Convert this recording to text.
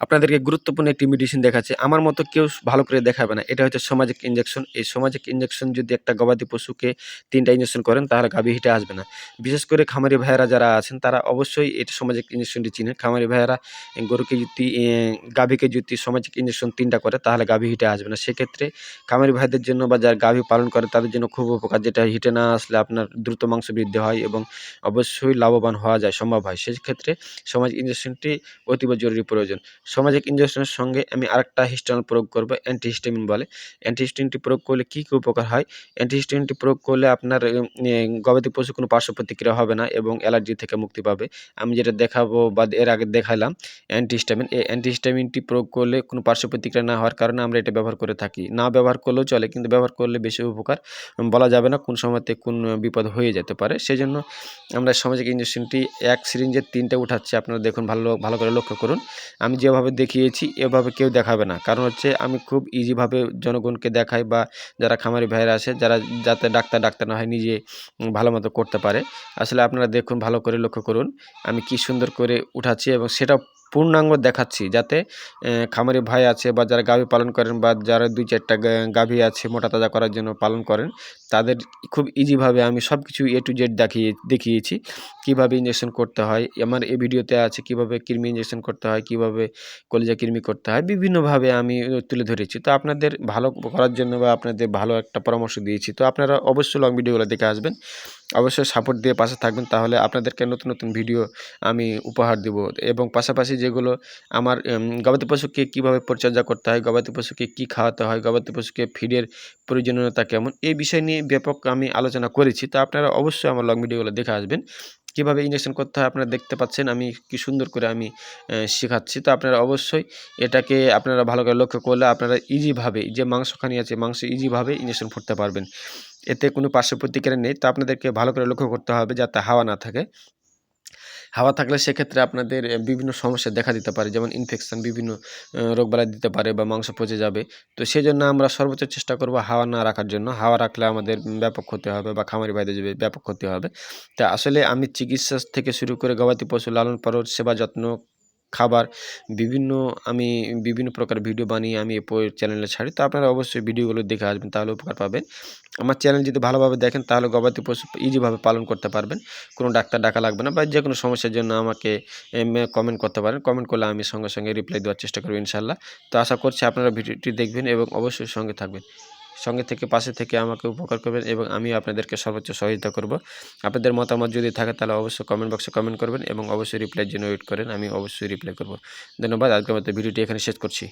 আপনাদেরকে গুরুত্বপূর্ণ একটি মেডিসিন দেখাচ্ছি। আমার মতো কেউ ভালো করে দেখাবে না। এটা হচ্ছে সোমাজিক ইনজেকশন। এই সোমাজিক ইনজেকশন যদি একটা গবাদি পশুকে ৩ টা ইনজেকশন করেন তাহলে গাভী হিটে আসবে না। বিশেষ করে খামারি ভাইয়েরা যারা আছেন তারা অবশ্যই এটা সোমাজিক ইনজেকশনটি চিনেন। খামারি ভাইয়েরা গরুকে যদি গাভীকে যদি সোমাজিক ইনজেকশন ৩ টা করে তাহলে গাভী হিটে আসবে না। সেক্ষেত্রে খামারি ভাইদের জন্য বা যারা গাভী পালন করে তাদের জন্য খুব উপকার, যেটা হিটে না আসলে আপনার দ্রুত মাংস বৃদ্ধি হয় এবং অবশ্যই লাভবান হওয়া যায়, সম্ভব হয়। সেক্ষেত্রে সোমাজিক ইনজেকশনটি অতীব জরুরি প্রয়োজন। সোমাজিক ইনজেকশনের সঙ্গে আমি আরেকটা হিস্টামিন প্রয়োগ করব, অ্যান্টিহিস্টামিন বলে। অ্যান্টিহিস্টামিনটি প্রয়োগ করলে কি উপকার হয়? অ্যান্টিহিস্টামিনটি প্রয়োগ করলে আপনার গবাদি পশুর কোনো পার্শ্ব প্রতিক্রিয়া হবে না এবং অ্যালার্জি থেকে মুক্তি পাবে। আমি যেটা দেখাবো বা এর আগে দেখাইলাম অ্যান্টিহিস্টামিন। এই অ্যান্টিহিস্টামিনটি প্রয়োগ করলে কোনো পার্শ্ব প্রতিক্রিয়া না হওয়ার কারণে আমরা এটা ব্যবহার করে থাকি। না ব্যবহার করলেও চলে, কিন্তু ব্যবহার করলে বেশি উপকার। বলা যাবে না কোন সময়তে কোন বিপদ হয়ে যেতে পারে। সেজন্য আমরা সোমাজিক ইনজেকশনটি ১ সিরিঞ্জে ৩ টে উঠাচ্ছি। আপনারা দেখুন, ভালো করে লক্ষ্য করুন। আমি যেভাবে দেখিয়েছি এভাবে কেউ দেখাবে না। কারণ হচ্ছে আমি খুব ইজিভাবে জনগণকে দেখাই বা যারা খামারি ভাইয়েরা আছে যারা, যাতে ডাক্তার না হয়, নিজে ভালোমতো করতে পারে। আসলে আপনারা দেখুন, ভালো করে লক্ষ্য করুন। আমি কি সুন্দর করে উঠাচ্ছি এবং সেটা পূর্ণাঙ্গ দেখাচ্ছি, যাতে খামারি ভাই আছে বা যারা গাভী পালন করেন বা যারা ২-৪ টা গাভী আছে মোটা তাজা করার জন্য পালন করেন, তাদের খুব ইজিভাবে আমি সবকিছু A to Z দেখিয়েছি। কিভাবে ইনজেকশন করতে হয়। আমার এই ভিডিওতে আছে কিভাবে কৃমি ইনজেকশন করতে হয়, কিভাবে কলিজা কৃমি করতে হয়। বিভিন্নভাবে আমি তুলে ধরেছি। তো আপনাদের ভালো করার জন্য বা আপনাদের ভালো একটা পরামর্শ দিয়েছি। তো আপনারা অবশ্যই লং ভিডিওগুলো দেখে আসবেন। অবশ্যই সাপোর্ট দিয়ে পাশে থাকবেন, তাহলে আপনাদেরকে নতুন ভিডিও আমি উপহার দিব। এবং পাশাপাশি যেগুলো আমার গবাদি পশুকে কীভাবে পরিচর্যা করতে হয়, গবাদি পশুকে কী খাওয়াতে হয়, গবাদি পশুকে ফিডের প্রয়োজনীয়তা কেমন, এই বিষয় নিয়ে ব্যাপক আমি আলোচনা করেছি। তো আপনারা অবশ্যই আমার লং ভিডিওগুলো দেখে আসবেন। কীভাবে ইনজেকশন করতে হয় আপনারা দেখতে পাচ্ছেন, আমি কি সুন্দর করে আমি শেখাচ্ছি। তো আপনারা অবশ্যই এটাকে আপনারা ভালো করে লক্ষ্য করলে আপনারা ইজিভাবে, যে মাংসখানি আছে মাংস ইজিভাবে ইনজেকশন ফুটতে পারবেন। এতে কোনো পার্শ্ব প্রতিক্রিয়া নেই। তো আপনাদেরকে ভালো করে লক্ষ্য করতে হবে যাতে হাওয়া না থাকে। হাওয়া থাকলে সেক্ষেত্রে আপনাদের বিভিন্ন সমস্যা দেখা দিতে পারে, যেমন ইনফেকশন, বিভিন্ন রোগবালাই দিতে পারে বা মাংস পচে যাবে। তো সেজন্য আমরা সর্বোচ্চ চেষ্টা করব হাওয়া না রাখার জন্য। হাওয়া রাখলে আমাদের ব্যাপক ক্ষতি হবে বা খামারি ভাইদের ব্যাপক ক্ষতি হবে। তা আসলে আমি চিকিৎসা থেকে শুরু করে গবাদি পশু লালন পালন, সেবা যত্ন, খাবার, বিভিন্ন আমি বিভিন্ন প্রকার ভিডিও বানিয়ে আমি চ্যানেলে ছাড়ি। তো আপনারা অবশ্যই ভিডিওগুলো দেখে আসবেন, তাহলে উপকার পাবেন। আমার চ্যানেল যদি ভালোভাবে দেখেন তাহলে গবাদি পশু ইজিভাবে পালন করতে পারবেন। কোনো ডাক্তার ডাকা লাগবে না বা যেকোনো সমস্যার জন্য আমাকে কমেন্ট করতে পারেন। কমেন্ট করলে আমি সঙ্গে রিপ্লাই দেওয়ার চেষ্টা করব ইনশাআল্লাহ। তো আশা করছি আপনারা ভিডিওটি দেখবেন এবং অবশ্যই সঙ্গে থাকবেন। সঙ্গে থেকে পাশে থেকে আমাকে উপকার করবেন এবং আমিও আপনাদেরকে সর্বোচ্চ সহযোগিতা করব। আপনাদের মতামত যদি থাকে তাহলে অবশ্যই কমেন্ট বক্সে কমেন্ট করবেন এবং অবশ্যই রিপ্লাইয়ের জন্য ওয়েট করেন। আমি অবশ্যই রিপ্লাই করব। ধন্যবাদ। আজকের মতো ভিডিওটি এখানে শেষ করছি।